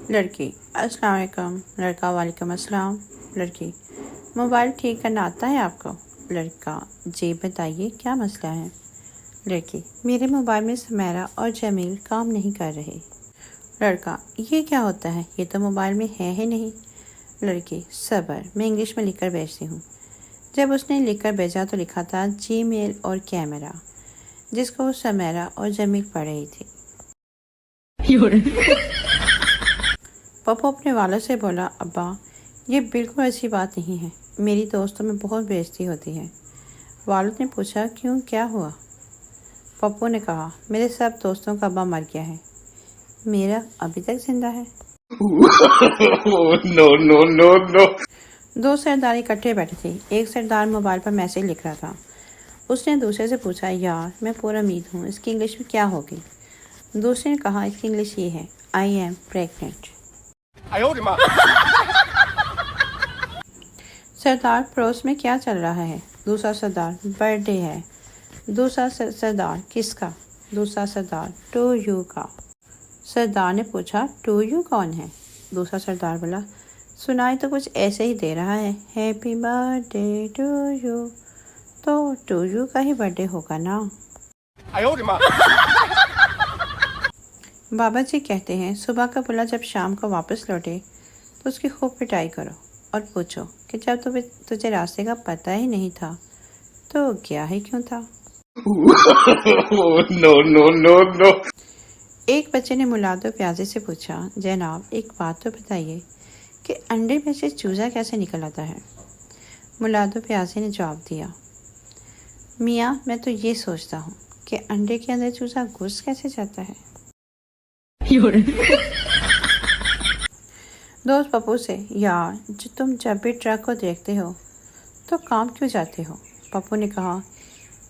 لڑکی: السلام علیکم۔ لڑکا: وعلیکم السلام۔ لڑکی: موبائل ٹھیک کرنا آتا ہے آپ کو؟ لڑکا: جی بتائیے کیا مسئلہ ہے؟ لڑکی: میرے موبائل میں سمیرہ اور جمیل کام نہیں کر رہے۔ لڑکا: یہ کیا ہوتا ہے، یہ تو موبائل میں ہے ہی نہیں۔ لڑکی: صبر، میں انگلش میں لکھ کر بھیجتی ہوں۔ جب اس نے لکھ کر بھیجا تو لکھا تھا جی میل اور کیمرہ، جس کو سمیرہ اور جمیل پڑھ رہی تھی۔ پپو اپنے والد سے بولا: ابا، یہ بالکل ایسی بات نہیں ہے، میری دوستوں میں بہت بے عزتی ہوتی ہے۔ والد نے پوچھا: کیوں، کیا ہوا؟ پپو نے کہا: میرے سب دوستوں کا ابا مر گیا ہے، میرا ابھی تک زندہ ہے۔ دو سردار اکٹھے بیٹھے تھے۔ ایک سردار موبائل پر میسج لکھ رہا تھا۔ اس نے دوسرے سے پوچھا: یار، میں پورا امید ہوں، اس کی انگلش میں کیا ہوگی؟ دوسرے نے کہا: اس کی انگلش یہ ہے، آئی ایم پریگننٹ۔ سردار: پڑوس میں کیا چل رہا ہے؟ دوسرا سردار: برتھ ڈے ہے۔ دوسرا سردار: کس کا؟ دوسرا سردار: ٹو یو کا۔ سردار نے پوچھا: ٹو یو کون ہے؟ دوسرا سردار بولا: سنائی تو کچھ ایسے ہی دے رہا ہے، ہیپی برتھ ڈے ٹو یو، تو ٹو یو کا ہی برتھ ڈے ہوگا نا۔ بابا جی کہتے ہیں صبح کا بلا جب شام کو واپس لوٹے تو اس کی خوب پٹائی کرو اور پوچھو کہ جب تجھے راستے کا پتہ ہی نہیں تھا تو گیا ہی کیوں تھا۔ ایک بچے نے ملاد و پیازے سے پوچھا: جناب، ایک بات تو بتائیے کہ انڈے میں سے چوزا کیسے نکل آتا ہے؟ ملاد و پیازے نے جواب دیا: میاں، میں تو یہ سوچتا ہوں کہ انڈے کے اندر چوزا گھس کیسے جاتا ہے۔ دوست پپو سے: یار، تم جب بھی ٹرک کو دیکھتے ہو تو کام کیوں جاتے ہو؟ پپو نے کہا: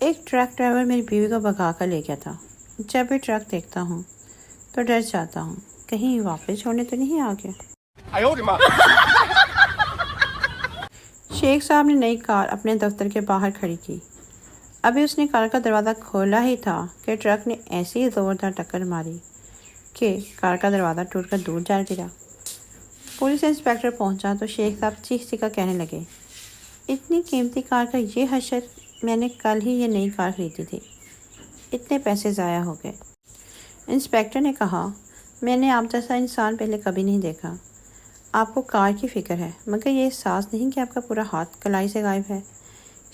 ایک ٹرک ڈرائیور میری بیوی کو بھگا کر لے گیا تھا، جب بھی ٹرک دیکھتا ہوں تو ڈر جاتا ہوں کہیں واپس چھوڑنے تو نہیں آ گیا۔ شیخ صاحب نے نئی کار اپنے دفتر کے باہر کھڑی کی۔ ابھی اس نے کار کا دروازہ کھولا ہی تھا کہ ٹرک نے ایسی زوردار ٹکر ماری کہ کار کا دروازہ ٹوٹ کر دور جا گرا۔ پولیس انسپکٹر پہنچا تو شیخ صاحب چیخ چیخ کہنے لگے: اتنی قیمتی کار کا یہ حشر، میں نے کل ہی یہ نئی کار خریدی تھی، اتنے پیسے ضائع ہو گئے۔ انسپکٹر نے کہا: میں نے آپ جیسا انسان پہلے کبھی نہیں دیکھا۔ آپ کو کار کی فکر ہے مگر یہ احساس نہیں کہ آپ کا پورا ہاتھ کلائی سے غائب ہے۔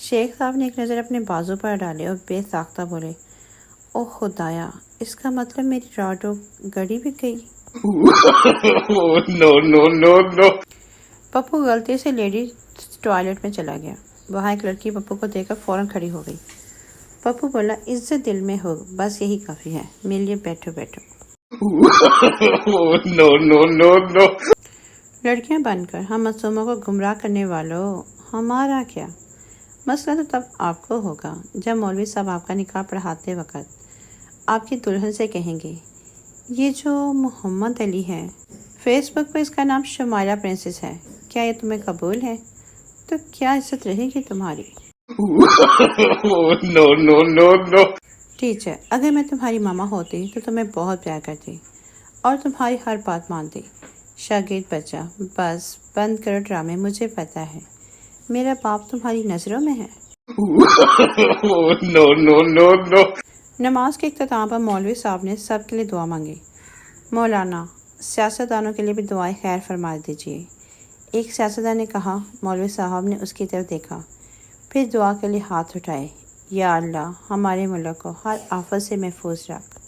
شیخ صاحب نے ایک نظر اپنے بازو پر ڈالے اور بے ساختہ بولے: او خدایا، اس کا مطلب میری راڈو گڑی بھی گئی۔ پپو غلطی سے لیڈی ٹوائلٹ میں چلا گیا۔ وہاں ایک لڑکی پپو کو دیکھ کر فوراً کھڑی ہو گئی۔ پپو بولا: عزت دل میں ہو، بس یہی کافی ہے، میرے لیے بیٹھو بیٹھو۔ لڑکیاں بن کر ہم معصوموں کو گمراہ کرنے والوں، ہمارا کیا؟ مسئلہ تو تب آپ کو ہوگا جب مولوی صاحب آپ کا نکاح پڑھاتے وقت آپ کی دلہن سے کہیں گے: یہ جو محمد علی ہے، فیس بک پر اس کا نام شمائلہ پرنسس ہے، کیا یہ تمہیں قبول ہے؟ تو کیا عزت رہے گی تمہاری؟ ٹیچر: اگر میں تمہاری ماما ہوتی تو تمہیں بہت پیار کرتی اور تمہاری ہر بات مانتی۔ شاگرد بچہ: بس بند کرو ڈرامے، مجھے پتہ ہے میرا باپ تمہاری نظروں میں ہے۔ نماز کے اختتام پر مولوی صاحب نے سب کے لیے دعا مانگی۔ مولانا، سیاستدانوں کے لیے بھی دعائیں خیر فرما دیجیے۔ ایک سیاستدان نے کہا۔ مولوی صاحب نے اس کی طرف دیکھا، پھر دعا کے لیے ہاتھ اٹھائے: یا اللہ، ہمارے ملک کو ہر آفت سے محفوظ رکھ۔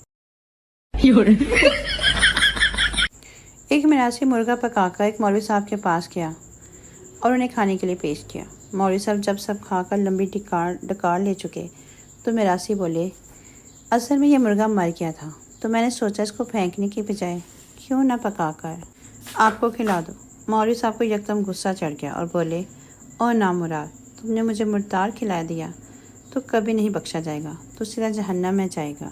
ایک مراسی مرغا پکا کر ایک مولوی صاحب کے پاس گیا اور انہیں کھانے کے لیے پیش کیا۔ مولوی صاحب جب سب کھا کر لمبی ڈکار لے چکے تو مراسی بولے: اصل میں یہ مرغا مر گیا تھا تو میں نے سوچا اس کو پھینکنے کی بجائے کیوں نہ پکا کر آپ کو کھلا دو۔ مولوی صاحب کو یکدم غصہ چڑھ گیا اور بولے: او نامراد، تم نے مجھے مردار کھلا دیا تو کبھی نہیں بخشا جائے گا، تو سیدھا جہنم میں جائے گا۔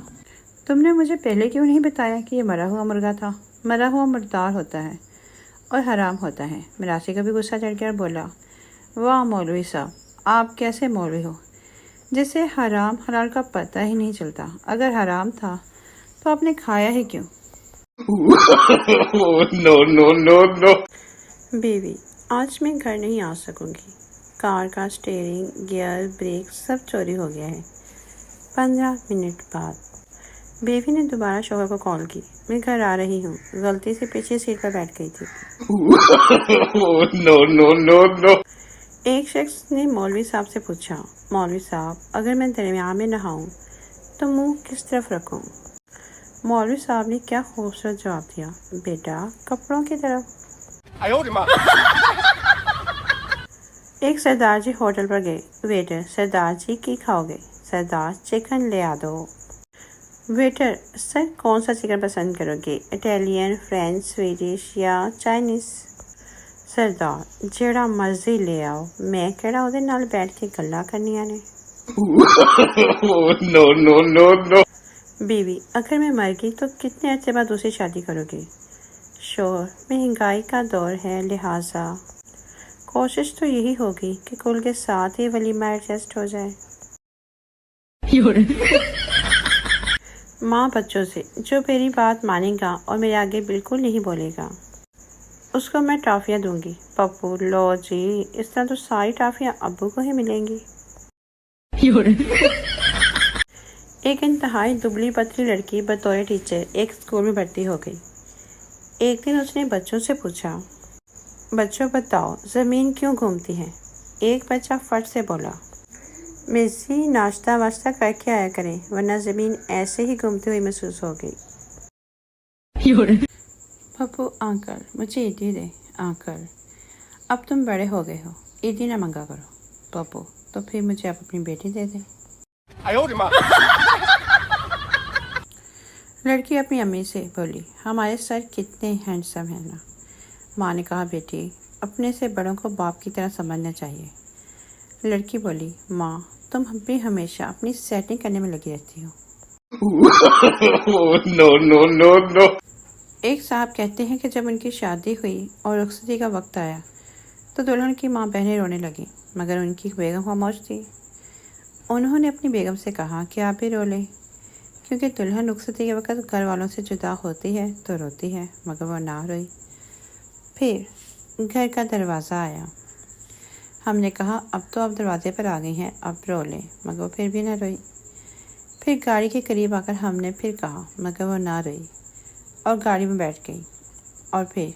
تم نے مجھے پہلے کیوں نہیں بتایا کہ یہ مرا ہوا مرغا تھا؟ مرا ہوا مردار ہوتا ہے اور حرام ہوتا ہے۔ مراسی کا بھی غصہ چڑھ گیا اور بولا: واہ مولوی صاحب، آپ کیسے مولوی ہو جسے حرام حلال کا پتہ ہی نہیں چلتا؟ اگر حرام تھا تو آپ نے کھایا ہی کیوں؟ No, no, no, no. بیوی: آج میں گھر نہیں آ سکوں گی، کار کا اسٹیئرنگ، گیئر، بریک سب چوری ہو گیا ہے۔ 15 منٹ بعد بیوی نے دوبارہ شوہر کو کال کی: میں گھر آ رہی ہوں، غلطی سے پیچھے سیٹ پر بیٹھ گئی تھی۔ No, no, no, no. ایک شخص نے مولوی صاحب سے پوچھا: مولوی صاحب، اگر میں درمیان میں نہاؤں تو منہ کس طرف رکھوں؟ مولوی صاحب نے کیا خوبصورت جواب دیا: بیٹا، کپڑوں کی طرف۔ ایک سردار جی ہوٹل پر گئے۔ ویٹر: سردار جی کی کھاؤ گے؟ سردار: چکن لے آ دو۔ ویٹر: سر کون سا چکن پسند کرو گے، اٹالین، فرینچ، سویڈش یا چائنیز؟ سردار: جیڑا مرضی لے آؤ، میں کہڑا وہ نال بیٹھ کے گلا کرنیاں نے۔ No, no, no, no. بیوی: اگر میں مر گئی تو کتنے عرصے بعد دوسری شادی کرو گے؟ شوہر: مہنگائی کا دور ہے، لہٰذا کوشش تو یہی ہوگی کہ کل کے ساتھ ہی ولیمہ ایڈجسٹ ہو جائے۔ ماں بچوں سے: جو میری بات مانے گا اور میرے آگے بالکل نہیں بولے گا اس کو میں ٹافیاں دوں گی۔ پپو: لو جی، اس طرح تو ساری ٹافیاں ابو کو ہی ملیں گی۔ ایک انتہائی دبلی پتلی لڑکی بطور ٹیچر ایک اسکول میں بھرتی ہو گئی۔ ایک دن اس نے بچوں سے پوچھا: بچوں بتاؤ، زمین کیوں گھومتی ہے؟ ایک بچہ فٹ سے بولا: مرسی، ناشتہ واشتہ کر کے آیا کریں ورنہ زمین ایسے ہی گھومتی ہوئی محسوس ہوگی۔ پپو: انکل مجھے عیدی دے۔ انکل: اب تم بڑے ہو گئے ہو، عیدی نہ منگا کرو۔ پپو: تو پھر مجھے اب اپنی بیٹی دے دے۔ لڑکی اپنی امی سے بولی: ہمارے سر کتنے ہینڈسم ہیں نا۔ ماں نے کہا: بیٹی، اپنے سے بڑوں کو باپ کی طرح سمجھنا چاہیے۔ لڑکی بولی: ماں، تم بھی ہمیشہ اپنی سیٹنگ کرنے میں لگی رہتی ہو۔ No, no, no, no. ایک صاحب کہتے ہیں کہ جب ان کی شادی ہوئی اور رخصتی کا وقت آیا تو دلہن کی ماں بہنیں رونے لگیں، مگر ان کی بیگم خاموش تھی۔ انہوں نے اپنی بیگم سے کہا کہ آپ بھی رو لیں، کیونکہ دلہن رخصتی کے وقت گھر والوں سے جدا ہوتی ہے تو روتی ہے، مگر وہ نہ روئی۔ پھر گھر کا دروازہ آیا۔ ہم نے کہا: اب تو آپ دروازے پر آ گئی ہیں، اب رو لیں، مگر وہ پھر بھی نہ روئی۔ پھر گاڑی کے قریب آ کر ہم نے پھر کہا، مگر وہ نہ روئی اور گاڑی میں بیٹھ گئی۔ اور پھر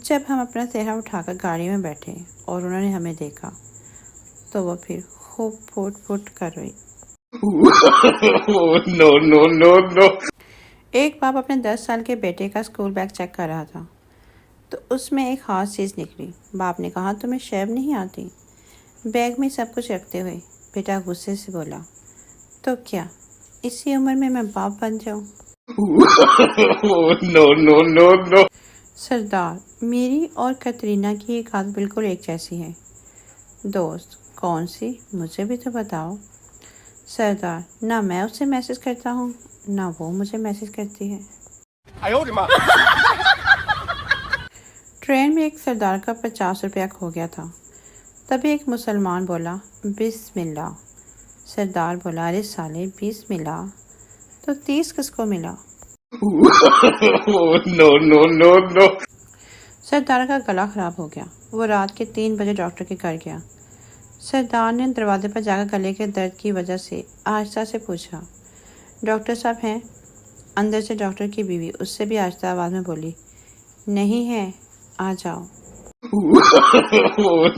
جب ہم اپنا چہرہ اٹھا کر گاڑی میں بیٹھے اور انہوں نے ہمیں دیکھا تو وہ پھر خوب پھوٹ پھوٹ کر روئی۔ No, no, no, no. ایک باپ اپنے 10 سال کے بیٹے کا اسکول بیگ چیک کر رہا تھا تو اس میں ایک خاص چیز نکلی۔ باپ نے کہا: تمہیں شرم نہیں آتی؟ بیگ میں سب کچھ رکھتے ہوئے بیٹا غصے سے بولا: تو کیا اسی عمر میں باپ بن جاؤں؟ No, no, no, no. سردار: میری اور کترینہ کی ایک عادت بالکل ایک جیسی ہے۔ دوست: کون سی؟ مجھے بھی تو بتاؤ۔ سردار: نہ میں اس سے میسج کرتا ہوں نہ وہ مجھے میسج کرتی ہے۔ ٹرین میں ایک سردار کا 50 روپیہ کھو گیا تھا۔ تبھی ایک مسلمان بولا: بسم اللہ۔ سردار بولا: ارے سالے، 20 ملا تو 30 کس کو ملا؟ No, no, no, no. سردار کا گلا خراب ہو گیا۔ وہ رات کے 3 بجے ڈاکٹر کے گھر گیا۔ سردار نے دروازے پر جا کر گلے کے درد کی وجہ سے آہستہ سے پوچھا: ڈاکٹر صاحب ہیں؟ اندر سے ڈاکٹر کی بیوی اس سے بھی آہستہ آواز میں بولی: نہیں ہے، آ جاؤ۔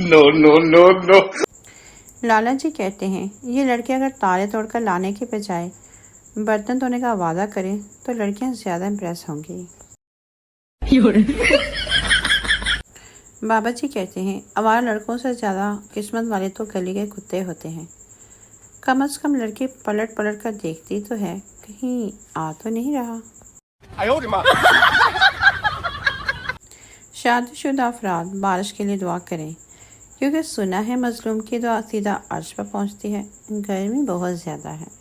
No, no, no, no. لالا جی کہتے ہیں یہ لڑکے اگر تالے توڑ کر لانے کے بجائے برتن دھونے کا وعدہ کریں تو لڑکیاں زیادہ امپریس ہوں گی۔ بابا جی کہتے ہیں آوارہ لڑکوں سے زیادہ قسمت والے تو گلی کے کتے ہوتے ہیں۔ کم از کم لڑکی پلٹ پلٹ کر دیکھتی تو ہے کہیں آ تو نہیں رہا۔ شادی شدہ افراد بارش کے لیے دعا کریں، کیونکہ سنا ہے مظلوم کی دعا سیدھا عرش پر پہنچتی ہے۔ گرمی بہت زیادہ ہے۔